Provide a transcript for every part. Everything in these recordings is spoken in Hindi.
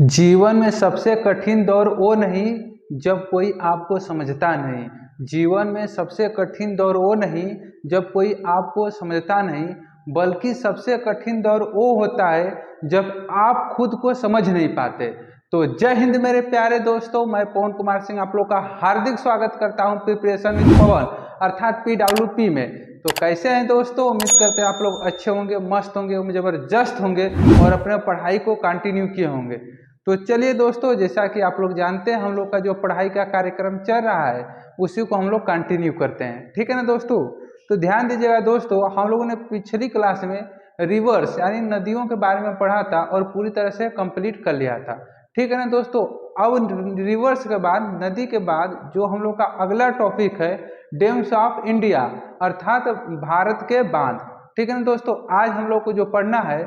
जीवन में सबसे कठिन दौर वो नहीं जब कोई आपको समझता नहीं। जीवन में सबसे कठिन दौर वो नहीं जब कोई आपको समझता नहीं, बल्कि सबसे कठिन दौर वो होता है जब आप खुद को समझ नहीं पाते। तो जय हिंद मेरे प्यारे दोस्तों, मैं पवन कुमार सिंह आप लोग का हार्दिक स्वागत करता हूं प्रिपरेशन विद पवन अर्थात PWP में। तो कैसे हैं दोस्तों, उम्मीद करते हैं आप लोग अच्छे होंगे, मस्त होंगे, जबरदस्त होंगे और अपने पढ़ाई को कंटिन्यू किए होंगे। तो चलिए दोस्तों, जैसा कि आप लोग जानते हैं हम लोग का जो पढ़ाई का कार्यक्रम चल रहा है उसी को हम लोग कंटिन्यू करते हैं, ठीक है ना दोस्तों। तो ध्यान दीजिएगा दोस्तों, हम लोगों ने पिछली क्लास में रिवर्स यानी नदियों के बारे में पढ़ा था और पूरी तरह से कंप्लीट कर लिया था, ठीक है ना दोस्तों। अब रिवर्स के बाद, नदी के बाद जो हम लोग का अगला टॉपिक है डैम्स ऑफ इंडिया अर्थात भारत के बांध, ठीक है ना दोस्तों। आज हम लोग को जो पढ़ना है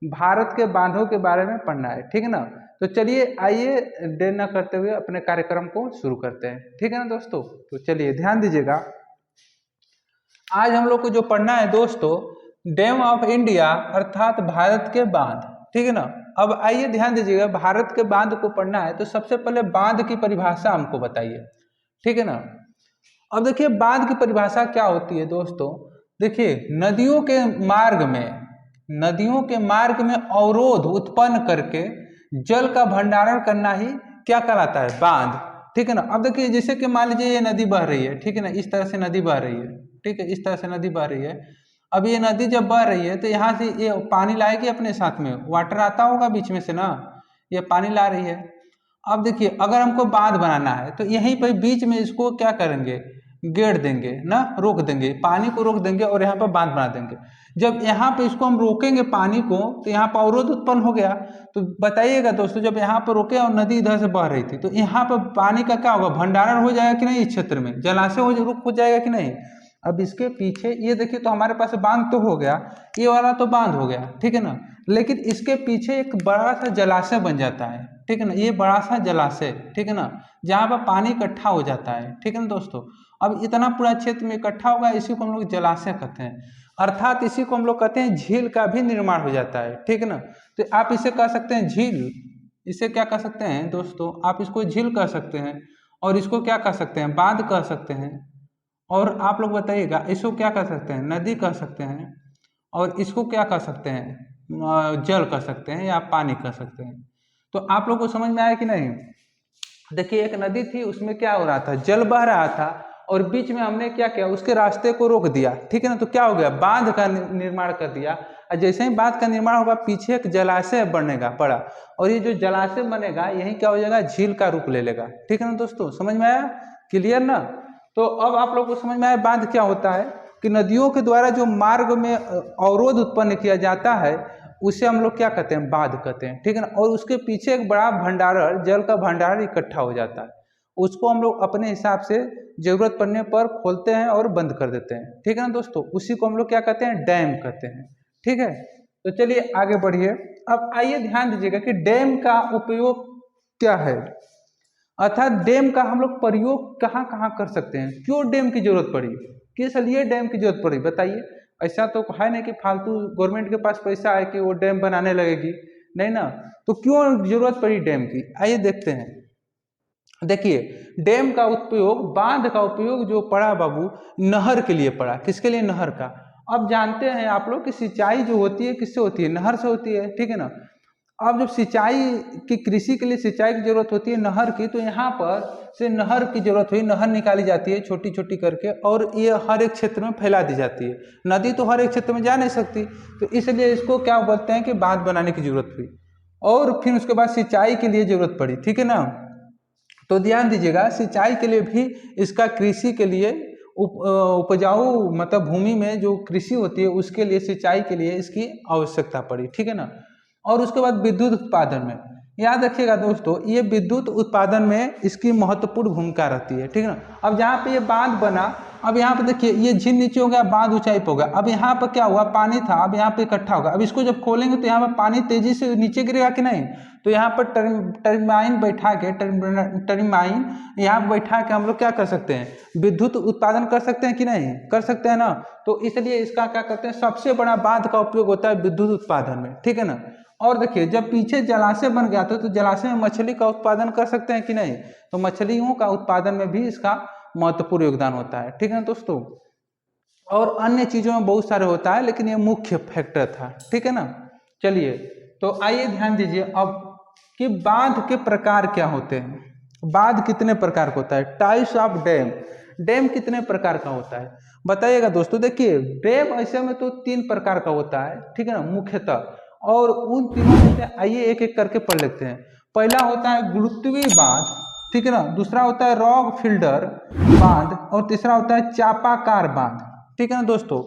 भारत के बांधों के बारे में पढ़ना है, ठीक है ना। तो चलिए आइए देर न करते हुए अपने कार्यक्रम को शुरू करते हैं, ठीक है ना दोस्तों। तो चलिए ध्यान दीजिएगा, आज हम लोग को जो पढ़ना है दोस्तों डैम ऑफ इंडिया अर्थात भारत के बांध, ठीक है ना। अब आइए ध्यान दीजिएगा, भारत के बांध को पढ़ना है तो सबसे पहले बांध की परिभाषा हमको बताइए, ठीक है ना। अब देखिए बांध की परिभाषा क्या होती है दोस्तों। देखिए नदियों के मार्ग में अवरोध उत्पन्न करके जल का भंडारण करना ही क्या कहलाता है, बांध, ठीक है ना। अब देखिए जैसे कि मान लीजिए ये नदी बह रही है, ठीक है ना, इस तरह से नदी बह रही है, ठीक है, इस तरह से नदी बह रही है। अब ये नदी जब बह रही है तो यहाँ से ये पानी लाएगी अपने साथ में, वाटर आता होगा बीच में से ना, ये पानी ला रही है। अब देखिए अगर हमको बांध बनाना है तो यहीं पर बीच में इसको क्या करेंगे, गेड़ देंगे ना, रोक देंगे, पानी को रोक देंगे और यहाँ पर बांध बना देंगे। जब यहाँ पे इसको हम रोकेंगे पानी को तो यहाँ पर अवरोध उत्पन्न हो गया। तो बताइएगा दोस्तों, जब यहाँ पर रोके और नदी इधर से बह रही थी तो यहाँ पर पानी का क्या होगा, भंडारण हो जाएगा कि नहीं, इस क्षेत्र में जलाशय रुक हो जाएगा कि नहीं। अब इसके पीछे ये देखिए, तो हमारे पास बांध तो हो गया, ये वाला तो बांध हो गया, ठीक है ना। लेकिन इसके पीछे एक बड़ा सा जलाशय बन जाता है, ठीक है ना, ये बड़ा सा जलाशय, ठीक है ना, जहाँ पर पानी इकट्ठा हो जाता है, ठीक है ना दोस्तों। अब इतना पूरा क्षेत्र में इकट्ठा होगा, इसी को हम लोग जलाशय कहते हैं, अर्थात इसी को हम लोग कहते हैं झील का भी निर्माण हो जाता है, ठीक है ना। तो आप इसे कह सकते हैं झील, इसे क्या कह सकते हैं दोस्तों, आप इसको झील कह सकते हैं और इसको क्या कह सकते हैं, बांध कह सकते हैं। और आप लोग बताइएगा इसको क्या कह सकते हैं, नदी कह सकते हैं, और इसको क्या कह सकते हैं, जल कह सकते हैं या पानी कह सकते हैं। तो आप लोग को समझ में आया कि नहीं। देखिए एक नदी थी, उसमें क्या हो रहा था, जल बह रहा था और बीच में हमने क्या किया, उसके रास्ते को रोक दिया, ठीक है ना। तो क्या हो गया, बांध का निर्माण कर दिया। और जैसे ही बांध का निर्माण होगा पीछे एक जलाशय बनेगा बड़ा, और ये जो जलाशय बनेगा यही क्या हो जाएगा, झील का रूप ले लेगा, ठीक है ना दोस्तों। समझ में आया, क्लियर ना। तो अब आप लोग को समझ में आया बांध क्या होता है, कि नदियों के द्वारा जो मार्ग में अवरोध उत्पन्न किया जाता है उसे हम लोग क्या कहते हैं, बांध कहते हैं, ठीक है ना। और उसके पीछे एक बड़ा भंडारण, जल का भंडारण इकट्ठा हो जाता है, उसको हम लोग अपने हिसाब से जरूरत पड़ने पर खोलते हैं और बंद कर देते हैं, ठीक है ना दोस्तों। उसी को हम लोग क्या कहते हैं, डैम कहते हैं, ठीक है। तो चलिए आगे बढ़िए। अब आइए ध्यान दीजिएगा कि डैम का उपयोग क्या है, अर्थात डैम का हम लोग प्रयोग कहाँ कहाँ कर सकते हैं, क्यों डैम की जरूरत पड़ी, किस लिए डैम की जरूरत पड़ी बताइए। ऐसा तो है नहीं कि फालतू गवर्नमेंट के पास पैसा है कि वो डैम बनाने लगेगी, नहीं ना। तो क्यों जरूरत पड़ी डैम की, आइए देखते हैं। देखिए डैम का उपयोग, बांध का उपयोग जो पड़ा बाबू, नहर के लिए पड़ा। किसके लिए, नहर का। अब जानते हैं आप लोग कि सिंचाई जो होती है किससे होती है, नहर से होती है, ठीक है ना। अब जब सिंचाई की, कृषि के लिए सिंचाई की जरूरत होती है नहर की, तो यहाँ पर से नहर की जरूरत हुई, नहर निकाली जाती है छोटी छोटी करके और ये हर एक क्षेत्र में फैला दी जाती है। नदी तो हर एक क्षेत्र में जा नहीं सकती, तो इसलिए इसको क्या बोलते हैं कि बांध बनाने की जरूरत हुई और फिर उसके बाद सिंचाई के लिए जरूरत पड़ी, ठीक है ना। तो ध्यान दीजिएगा, सिंचाई के लिए भी इसका, कृषि के लिए उपजाऊ मतलब भूमि में जो कृषि होती है उसके लिए, सिंचाई के लिए इसकी आवश्यकता पड़ी, ठीक है ना। और उसके बाद विद्युत उत्पादन में, याद रखिएगा दोस्तों, ये विद्युत उत्पादन में इसकी महत्वपूर्ण भूमिका रहती है, ठीक है ना। अब जहाँ पे ये बांध बना, अब यहाँ पे देखिए ये झील नीचे हो गया, बांध ऊंचाई पे हो गया। अब यहाँ पर क्या हुआ, पानी था, अब यहाँ पे इकट्ठा होगा। अब इसको जब खोलेंगे तो यहाँ पर पानी तेजी से नीचे गिरेगा कि नहीं। तो यहाँ पर टर्बाइन बैठा के, टर्बाइन यहाँ पर बैठा के हम लोग क्या कर सकते हैं, विद्युत उत्पादन कर सकते हैं कि नहीं, कर सकते हैं ना। तो इसलिए इसका क्या करते हैं, सबसे बड़ा बांध का उपयोग होता है विद्युत उत्पादन में, ठीक है ना। और देखिए जब पीछे जलाशय बन गया तो जलाशय में मछली का उत्पादन कर सकते हैं कि नहीं, तो मछलियों का उत्पादन में भी इसका महत्वपूर्ण योगदान होता है, ठीक है दोस्तों। और अन्य चीजों में बहुत सारे होता है, लेकिन ये मुख्य फैक्टर था, ठीक है ना। चलिए तो आइए ध्यान दीजिए अब कि बांध के प्रकार क्या होते हैं, बांध कितने प्रकार का होता है, टाइप्स ऑफ डैम, डैम कितने प्रकार का होता है बताइएगा दोस्तों। देखिए डैम ऐसे में तो 3 प्रकार का होता है, ठीक है ना मुख्यतः, और उन तीनों में से आइए एक एक करके पढ़ लेते हैं। पहला होता है गुरुत्वीय बांध, ठीक है ना, दूसरा होता है रॉक फिल्टर बांध, और तीसरा होता है चापाकार बांध, ठीक है ना दोस्तों।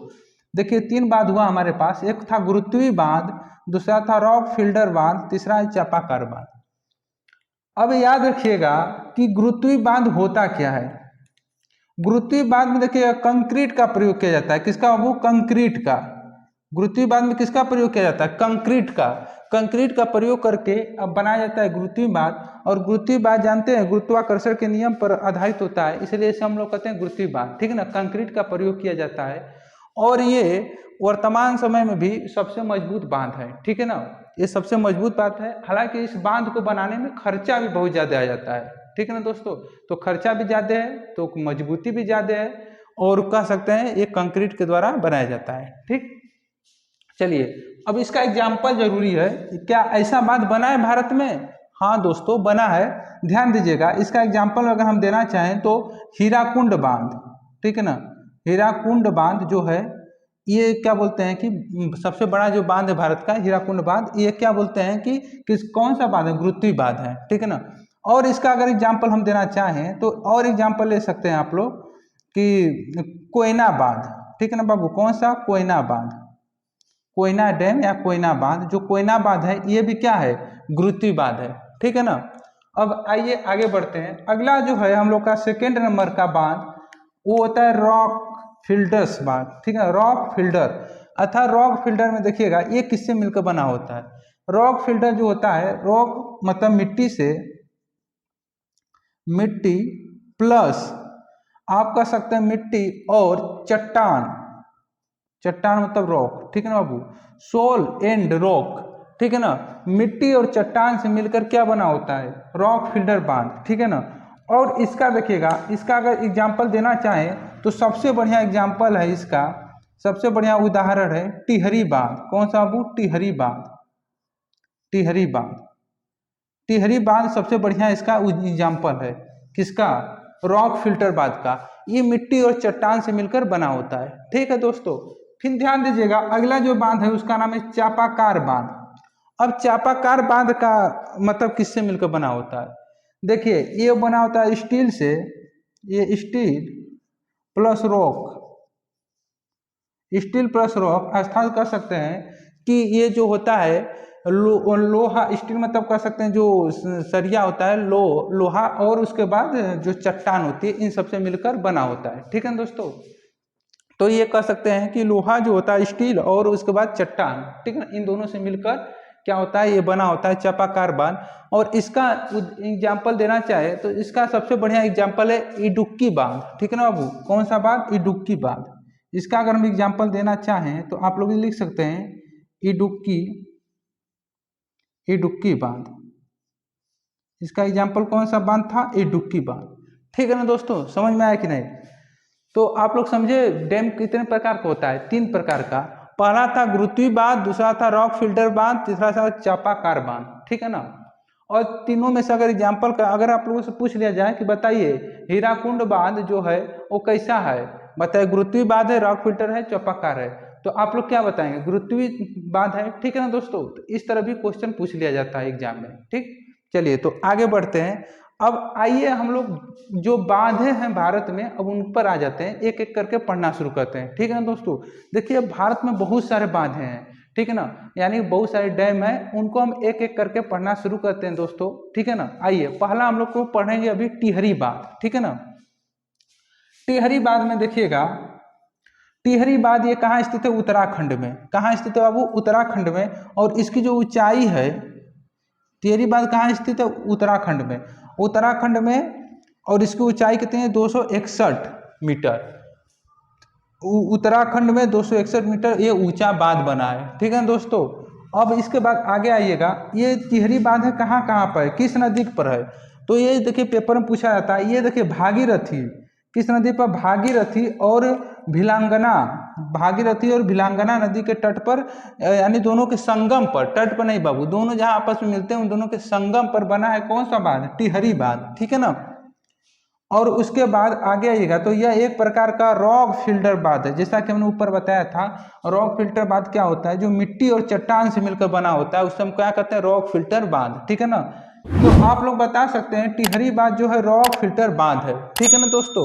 देखिए 3 बांध हुआ हमारे पास, एक था गुरुत्वीय बांध, दूसरा था रॉक फिल्टर बांध, तीसरा है चापाकार बांध। अब याद रखिएगा कि गुरुत्वीय बांध होता क्या है। गुरुत्वीय बांध में देखिए कंक्रीट का प्रयोग किया जाता है, किसका, वो कंक्रीट का। गुरुत्वीय बांध में किसका प्रयोग किया जाता है, कंक्रीट का। कंक्रीट का प्रयोग करके अब बनाया जाता है गुरुत्वीय बांध। और गुरुत्वीय बांध जानते हैं गुरुत्वाकर्षण के नियम पर आधारित होता है, इसलिए इसे हम लोग कहते हैं गुरुत्वीय बांध, ठीक है ना। कंक्रीट का प्रयोग किया जाता है और ये वर्तमान समय में भी सबसे मजबूत बांध है, ठीक है ना। ये सबसे मजबूत बात है। हालांकि इस बांध को बनाने में खर्चा भी बहुत ज्यादा आ जाता है, ठीक है ना दोस्तों। तो खर्चा भी ज्यादा है तो मजबूती भी ज्यादा है, और कह सकते हैं ये कंक्रीट के द्वारा बनाया जाता है, ठीक। चलिए अब इसका एग्जाम्पल जरूरी है, क्या ऐसा बांध बना है भारत में? हाँ दोस्तों बना है, ध्यान दीजिएगा। इसका एग्जाम्पल अगर हम देना चाहें तो हीराकुंड बांध, ठीक है ना। हीराकुंड बांध जो है ये क्या बोलते हैं कि सबसे बड़ा जो बांध है भारत का, हीराकुंड बांध, ये क्या बोलते हैं कि किस कौन सा बांध है, गुरुत्वीय बांध है, ठीक है ना। और इसका अगर एग्जाम्पल हम देना चाहें तो और एग्जाम्पल ले सकते हैं आप लोग कि कोयना बांध, ठीक है ना बाबू, कौन सा, कोयना बांध, कोयना डैम या कोयना बांध। जो कोयना बांध है ये भी क्या है, गुरुत्वीय बांध है, ठीक है ना। अब आइए आगे बढ़ते हैं। अगला जो है हम लोग का 2nd नंबर का बांध वो होता है रॉक फिल्टर्स बांध, ठीक है। रॉक फिल्टर अर्थात रॉक फिल्टर में देखिएगा ये किससे मिलकर बना होता है। रॉक फिल्टर जो होता है, रॉक मतलब मिट्टी से, मिट्टी प्लस आप कह सकते हैं मिट्टी और चट्टान, चट्टान मतलब रॉक, ठीक है ना बाबू, सोल एंड रॉक, ठीक है ना। मिट्टी और चट्टान से मिलकर क्या बना होता है, रॉक फिल्टर बांध, ठीक है ना। और इसका देखिएगा, इसका अगर एग्जाम्पल देना चाहें तो सबसे बढ़िया एग्जाम्पल है इसका, सबसे बढ़िया उदाहरण है टिहरी बांध। कौन सा बाबू, टिहरी बांध, टिहरी बांध, टिहरी बांध सबसे बढ़िया इसका एग्जाम्पल है, किसका, रॉक फिल्टर बांध का। ये मिट्टी और चट्टान से मिलकर बना होता है, ठीक है दोस्तों। फिर ध्यान दीजिएगा अगला जो बांध है उसका नाम है चापाकार बांध। अब चापाकार बांध का मतलब किससे मिलकर बना होता है, देखिए ये बना होता है स्टील से, ये steel plus rock, steel plus rock अर्थात कर सकते हैं कि ये जो होता है लोहा, स्टील मतलब कर सकते हैं जो सरिया होता है, लोहा, और उसके बाद जो चट्टान होती है, इन सबसे मिलकर बना होता है, ठीक है दोस्तों। तो ये कह सकते हैं कि लोहा जो होता है स्टील और उसके बाद चट्टान, ठीक है ना, इन दोनों से मिलकर क्या होता है, ये बना होता है चापाकार बांध। और इसका एग्जाम्पल देना चाहे तो इसका सबसे बढ़िया एग्जाम्पल है इडुक्की बांध, ठीक है ना बाबू। कौन सा बांध, इडुक्की बांध। इसका अगर हम एग्जाम्पल देना चाहें तो आप लोग लिख सकते हैं इडुक्की, इडुक्की बांध। इसका एग्जाम्पल कौन सा बांध था, इडुक्की बांध, ठीक है ना दोस्तों। समझ में आया कि नहीं? तो आप लोग समझे डैम कितने प्रकार का होता है, 3 प्रकार का। पहला था गुरुत्वीय बांध, दूसरा था रॉक फिल्टर बांध, तीसरा था चापाकार बांध, ठीक है ना। और तीनों में से अगर एग्जाम्पल का अगर आप लोगों से पूछ लिया जाए कि बताइए हीराकुंड बांध जो है वो कैसा है, बताइए गुरुत्वीय बांध है, रॉक फिल्टर है, चापाकार है, तो आप लोग क्या बताएंगे, गुरुत्वीय बांध है, ठीक है ना दोस्तों। तो इस तरह भी क्वेश्चन पूछ लिया जाता है एग्जाम में, ठीक। चलिए तो आगे बढ़ते हैं। अब आइए हम लोग जो बांधे हैं भारत में अब उन पर आ जाते हैं, एक एक करके पढ़ना शुरू करते हैं, ठीक है ना दोस्तों। देखिए भारत में बहुत सारे बांधे हैं, ठीक है ना, यानी बहुत सारे डैम है, उनको हम एक एक करके पढ़ना शुरू करते हैं दोस्तों, ठीक है ना। आइए पहला हम लोग को पढ़ेंगे अभी टिहरी बांध, ठीक है ना। टिहरी बांध में देखिएगा, टिहरी बांध ये कहाँ स्थित है, उत्तराखंड में। कहाँ स्थित है बाबू, उत्तराखंड में। और इसकी जो ऊंचाई है, टिहरी बांध कहाँ स्थित है, उत्तराखंड में, उत्तराखंड में। और इसकी ऊंचाई कितनी है, 261 मीटर। उत्तराखंड में 261 मीटर ये ऊंचा बांध बना है, ठीक है दोस्तों। अब इसके बाद आगे आइएगा, ये टिहरी बांध है कहाँ कहाँ पर है, किस नदी पर है, तो ये देखिए पेपर में पूछा जाता है। ये देखिए भागीरथी, किस नदी पर, भागीरथी और भिलांगना, भागीरथी और भिलांगना नदी के तट पर, यानी दोनों के संगम पर, तट पर नहीं बाबू, दोनों जहाँ आपस में मिलते हैं उन दोनों के संगम पर बना है कौन सा बांध, टिहरी बांध, ठीक है ना। और उसके बाद आगे आइएगा तो यह एक प्रकार का रॉक फिल्टर बांध है, जैसा कि हमने ऊपर बताया था। रॉक फिल्टर बांध क्या होता है, जो मिट्टी और चट्टान से मिलकर बना होता है, उससे हम क्या कहते हैं, रॉक फिल्टर बांध, ठीक है ना। तो आप लोग बता सकते हैं टिहरी बांध जो है रॉक फिल्टर बांध है, ठीक है ना दोस्तों।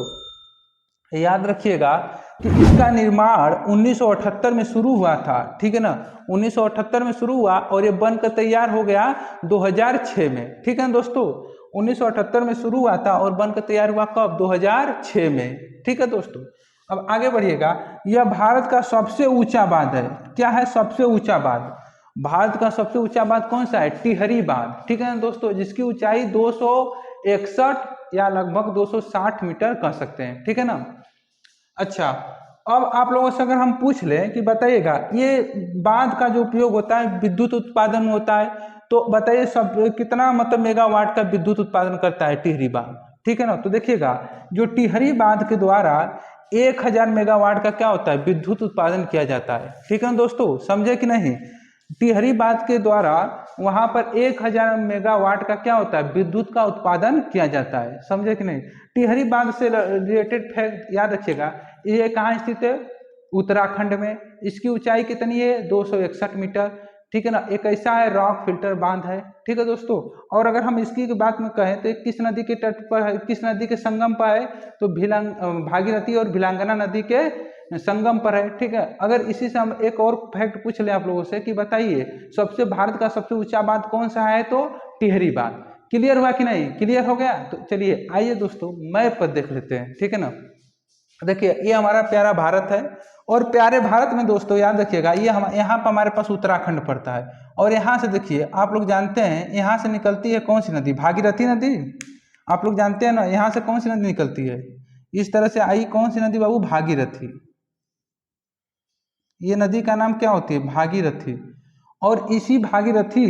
याद रखिएगा कि इसका निर्माण 1978 में शुरू हुआ था, ठीक है ना, 1978 में शुरू हुआ और ये बनकर तैयार हो गया 2006 में, ठीक है ना दोस्तों। 1978 में शुरू हुआ था और बनकर तैयार हुआ कब, 2006 में, ठीक है दोस्तों। अब आगे बढ़िएगा, यह भारत का सबसे ऊंचा बांध है, क्या है, सबसे ऊंचा बांध। भारत का सबसे ऊंचा बांध कौन सा है, टिहरी बांध, ठीक है ना दोस्तों, जिसकी ऊंचाई 261 या लगभग 260 मीटर कह सकते हैं, ठीक है ना। अच्छा, अब आप लोगों से अगर हम पूछ लें कि बताइएगा ये बांध का जो उपयोग होता है विद्युत उत्पादन में होता है, तो बताइए सब कितना मतलब मेगावाट का विद्युत उत्पादन करता है टिहरी बांध, ठीक है ना। तो देखिएगा जो टिहरी बांध के द्वारा 1000 मेगावाट का क्या होता है, विद्युत उत्पादन किया जाता है, ठीक है ना दोस्तों, समझे कि नहीं। टिहरी बांध के द्वारा वहां पर 1000 मेगावाट का क्या होता है, विद्युत का उत्पादन किया जाता है, समझे कि नहीं। टिहरी बांध से रिलेटेड फैक्ट याद रखिएगा, ये कहाँ स्थित है, उत्तराखंड में। इसकी ऊंचाई कितनी है, 261 मीटर, ठीक है ना। एक ऐसा है रॉक फिल्टर बांध है, ठीक है दोस्तों। और अगर हम इसकी बात में कहें तो किस नदी के तट पर है, किस नदी के संगम पर है, तो भागीरथी और भिलांगना नदी के संगम पर है, ठीक है। अगर इसी से हम एक और फैक्ट पूछ लें आप लोगों से कि बताइए सबसे भारत का सबसे ऊंचा बांध कौन सा है, तो टिहरी बांध। क्लियर हुआ कि नहीं, क्लियर हो गया। तो चलिए आइए दोस्तों मैप पर देख लेते हैं, ठीक है ना। देखिए ये हमारा प्यारा भारत है, और प्यारे भारत में दोस्तों याद रखिएगा ये हम यहाँ पर हमारे पास उत्तराखंड पड़ता है, और यहाँ से देखिए आप लोग जानते हैं यहाँ से निकलती है कौन सी नदी, भागीरथी नदी। आप लोग जानते हैं ना यहाँ से कौन सी नदी निकलती है, इस तरह से आई कौन सी नदी बाबू, भागीरथी। ये नदी का नाम क्या होती है, भागीरथी। और इसी भागीरथी,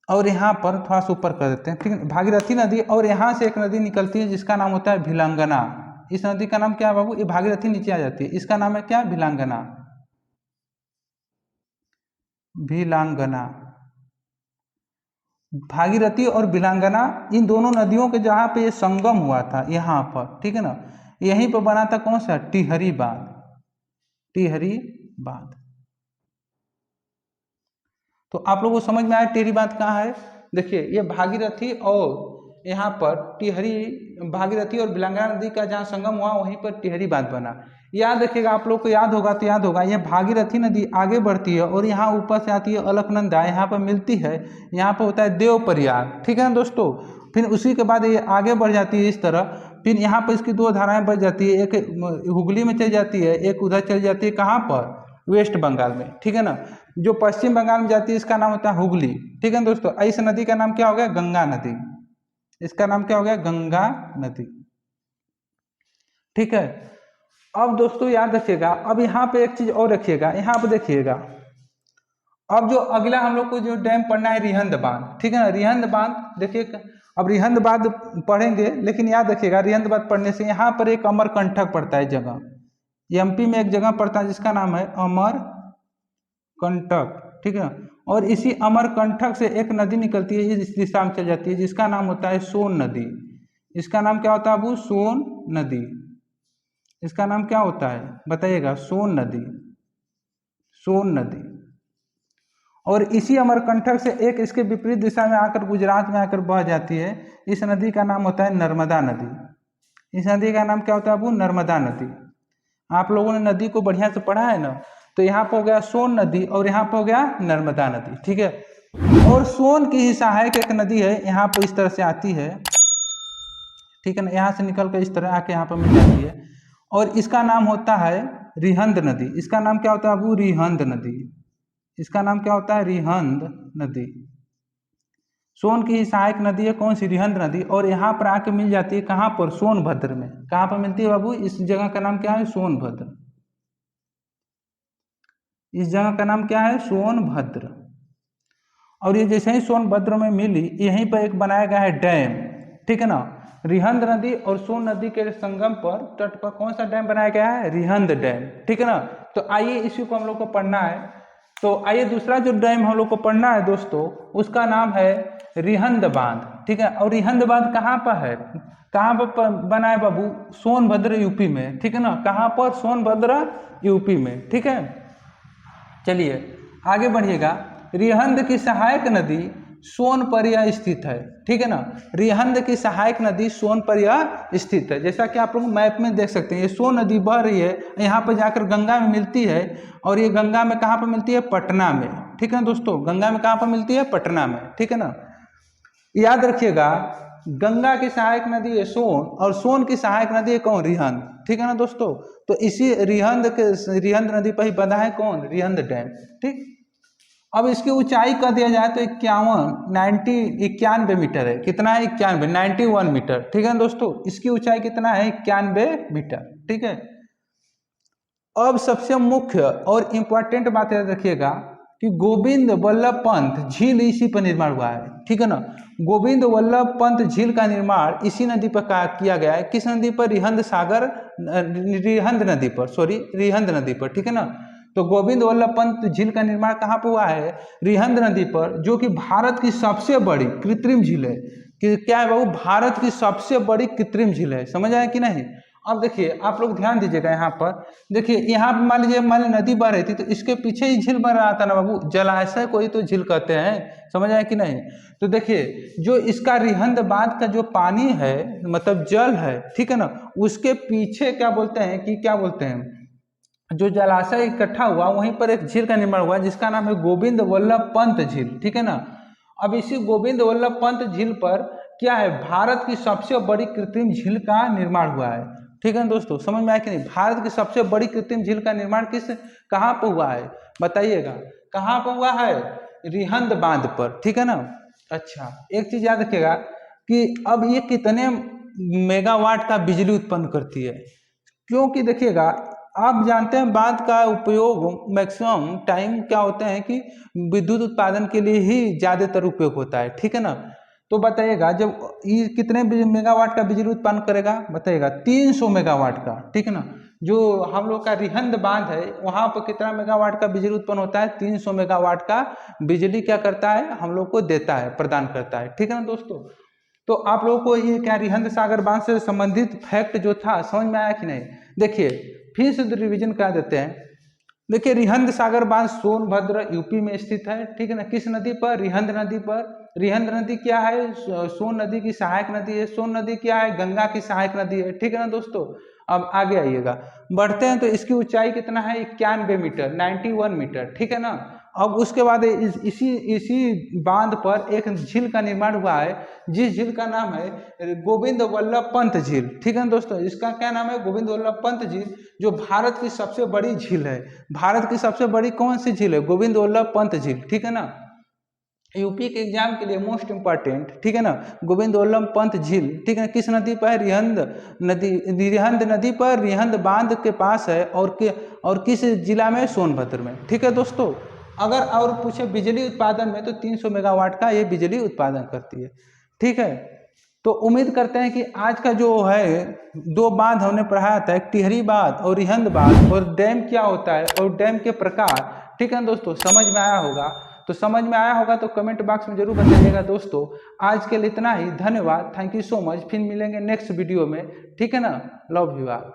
और यहाँ पर थोड़ा सा ऊपर कर देते हैं, ठीक है, भागीरथी नदी, और यहाँ से एक नदी निकलती है जिसका नाम होता है भिलंगना। इस नदी का नाम क्या है बाबू, ये भागीरथी नीचे आ जाती है, इसका नाम है क्या, भिलांगना, भिलांगना। भागीरथी और भिलांगना इन दोनों नदियों के जहाँ पे ये संगम हुआ था यहाँ पर, ठीक है ना, यहीं पर बना था कौन सा, टिहरी बांध, टिहरी बांध। तो आप लोगों को समझ में आया टिहरी बांध कहाँ है। देखिए ये भागीरथी और यहाँ पर टिहरी, भागीरथी और भिलांगना नदी का जहाँ संगम हुआ वहीं पर टिहरी बांध बना। याद रखिएगा, आप लोग को याद होगा तो याद होगा, ये भागीरथी नदी आगे बढ़ती है और यहाँ ऊपर से आती है अलकनंदा, यहाँ पर मिलती है, यहाँ पर होता है देवप्रयाग, ठीक है ना दोस्तों। फिर उसी के बाद ये आगे बढ़ जाती है इस तरह, फिर यहाँ पर इसकी दो धाराएं बच जाती है, एक हुगली में चली जाती है, एक उधर चली जाती है कहाँ पर, वेस्ट बंगाल में, ठीक है ना। जो पश्चिम बंगाल में जाती है इसका नाम होता है हुगली, ठीक है ना दोस्तों। इस नदी का नाम क्या हो गया, गंगा नदी, इसका नाम क्या हो गया, गंगा नदी, ठीक है। अब दोस्तों याद रखिएगा, अब यहाँ पे एक चीज और रखिएगा, यहाँ पे देखिएगा, अब जो अगला हम लोग को जो डैम पढ़ना है रिहंद बांध, ठीक है ना, रिहंद बांध। देखिए अब रिहंद बांध पढ़ेंगे, लेकिन याद रखिएगा रिहंद बांध पढ़ने से यहाँ पर एक अमरकंटक पड़ता है जगह, एमपी में एक जगह पड़ता है जिसका नाम है अमरकंटक, ठीक है। और इसी अमरकंटक से एक नदी निकलती है इस दिशा में चल जाती है जिसका नाम होता है सोन नदी। इसका नाम क्या होता है अबू, सोन नदी। इसका नाम क्या होता है बताइएगा, सोन नदी, सोन नदी। और इसी अमरकंटक से एक इसके विपरीत दिशा में आकर गुजरात में आकर बह जाती है, इस नदी का नाम होता है नर्मदा नदी। इस नदी का नाम क्या होता है अबू, नर्मदा नदी। आप लोगों ने नदी को बढ़िया से पढ़ा है ना, तो यहाँ पर हो गया सोन नदी और यहाँ पर हो गया नर्मदा नदी, ठीक है। और सोन की ही सहायक एक नदी है, यहाँ पर इस तरह से आती है, ठीक है ना, यहाँ से निकल कर इस तरह आके यहाँ पर मिल जाती है, और इसका नाम होता है रिहंद नदी। इसका नाम क्या होता है अबू, रिहंद नदी। इसका नाम क्या होता है, रिहंद नदी। सोन की ही सहायक नदी है कौन सी, रिहंद नदी। और यहाँ पर आके मिल जाती है कहाँ पर, सोनभद्र में। कहाँ पर मिलती है बाबू, इस जगह का नाम क्या है, सोनभद्र। इस जगह का नाम क्या है, सोनभद्र। और ये जैसे ही सोनभद्र में मिली, यहीं पर एक बनाया गया है डैम, ठीक है ना। रिहंद नदी और सोन नदी के संगम पर तट पर कौन सा डैम बनाया गया है, रिहंद डैम, ठीक है ना। तो आइए इसी को हम लोग को पढ़ना है। तो आइए दूसरा जो डैम हम लोग को पढ़ना है दोस्तों, उसका नाम है रिहंद बांध, ठीक है। और रिहंद बांध कहाँ पर है, कहाँ पर बना है बाबू, सोनभद्र यूपी में, ठीक है ना। कहाँ पर, सोनभद्र यूपी में, ठीक है। चलिए आगे बढ़िएगा। रिहंद की सहायक नदी सोनपरिया स्थित है, ठीक है ना। रिहंद की सहायक नदी सोनपरिया स्थित है, जैसा कि आप लोग मैप में देख सकते हैं। ये सोन नदी बह रही है, यहाँ पर जाकर गंगा में मिलती है। और ये गंगा में कहाँ पर मिलती है, पटना में, ठीक है ना दोस्तों। गंगा में कहाँ पर मिलती है, पटना में, ठीक है ना। याद रखिएगा, गंगा की सहायक नदी है सोन, और सोन की सहायक नदी है कौन, रिहंद, ठीक है ना दोस्तों। तो इसी रिहंद नदी पर ही बना है कौन, रिहंद डैम, ठीक। अब इसकी ऊंचाई कर दिया जाए तो 91 मीटर है। कितना है, 91 मीटर, ठीक है दोस्तों। इसकी ऊंचाई कितना है, 91 मीटर, ठीक है। अब सबसे मुख्य और इम्पोर्टेंट बात याद रखिएगा कि गोविंद वल्लभ पंत झील इसी पर निर्माण हुआ है, ठीक है ना। गोविंद वल्लभ पंत झील का निर्माण इसी नदी पर किया गया है। किस नदी पर, रिहंद नदी पर, ठीक है ना। तो गोविंद वल्लभ पंत झील का निर्माण कहाँ पर हुआ है, रिहंद नदी पर, जो कि भारत की सबसे बड़ी कृत्रिम झील है। कि क्या है बाबू, भारत की सबसे बड़ी कृत्रिम झील है, समझ आया कि नहीं। अब देखिए आप लोग ध्यान दीजिएगा, यहाँ पर देखिए, यहाँ पर मान लीजिए नदी बह रही थी, तो इसके पीछे ही झील बह रहा था ना बाबू, जलाशय को ही तो झील कहते हैं, समझ आया कि नहीं। तो देखिए जो इसका रिहंद बांध का जो पानी है, मतलब जल है, ठीक है ना, उसके पीछे क्या बोलते हैं, कि क्या बोलते हैं, जो जलाशय इकट्ठा हुआ वहीं पर एक झील का निर्माण हुआ, जिसका नाम है गोविंद वल्लभ पंत झील, ठीक है ना। अब इसी गोविंद वल्लभ पंत झील पर क्या है, भारत की सबसे बड़ी कृत्रिम झील का निर्माण हुआ है, ठीक है ना दोस्तों। समझ में आया कि नहीं, भारत की सबसे बड़ी कृत्रिम झील का निर्माण कहाँ पर हुआ है, बताइएगा, कहाँ पर हुआ है, रिहंद बांध पर, ठीक है ना। अच्छा, एक चीज याद रखिएगा कि अब ये कितने मेगावाट का बिजली उत्पन्न करती है, क्योंकि देखिएगा आप जानते हैं बांध का उपयोग मैक्सिमम टाइम क्या होते हैं कि विद्युत उत्पादन के लिए ही ज़्यादातर उपयोग होता है, ठीक है ना। तो बताइएगा जब ये कितने मेगावाट का बिजली उत्पन्न करेगा, बताइएगा 300 मेगावाट का, ठीक है ना। जो हम लोग का रिहंद बांध है वहाँ पर कितना मेगावाट का बिजली उत्पन्न होता है, 300 मेगावाट का बिजली क्या करता है, हम लोग को देता है, प्रदान करता है, ठीक है ना दोस्तों। तो आप लोगों को ये क्या रिहंद सागर बांध से संबंधित फैक्ट जो था समझ में आया कि नहीं। देखिए फिर से रिवीजन करा देते हैं। देखिए रिहंद सागर बांध सोनभद्र यूपी में स्थित है, ठीक है ना। किस नदी पर, रिहंद नदी पर। रिहंद नदी क्या है, सोन नदी की सहायक नदी है। सोन नदी क्या है, गंगा की सहायक नदी है, ठीक है ना दोस्तों। अब आगे आइएगा, बढ़ते हैं तो इसकी ऊंचाई कितना है, 91 मीटर, 91 मीटर, ठीक है ना। अब उसके बाद इसी बांध पर एक झील का निर्माण हुआ है, जिस झील का नाम है गोविंद वल्लभ पंत झील, ठीक है ना दोस्तों। इसका क्या नाम है, गोविंद वल्लभ पंत झील, जो भारत की सबसे बड़ी झील है। भारत की सबसे बड़ी कौन सी झील है, गोविंद वल्लभ पंत झील, ठीक है ना। यूपी के एग्जाम के लिए मोस्ट इंपॉर्टेंट, ठीक है ना, गोविंद वल्लभ पंत झील, ठीक है। किस नदी पर है, रिहंद नदी पर, रिहंद बांध के पास है, और किस जिला में, सोनभद्र में, ठीक है दोस्तों। अगर और पूछे बिजली उत्पादन में तो 300 मेगावाट का ये बिजली उत्पादन करती है, ठीक है। तो उम्मीद करते हैं कि आज का जो है 2 बांध हमने पढ़ाया था, एक टिहरी बांध और रिहंद बांध, और डैम क्या होता है और डैम के प्रकार, ठीक है दोस्तों, समझ में आया होगा। तो समझ में आया होगा तो कमेंट बॉक्स में जरूर बताइएगा दोस्तों। आज के लिए इतना ही, धन्यवाद, थैंक यू सो मच। फिर मिलेंगे नेक्स्ट वीडियो में, ठीक है ना। Love you all.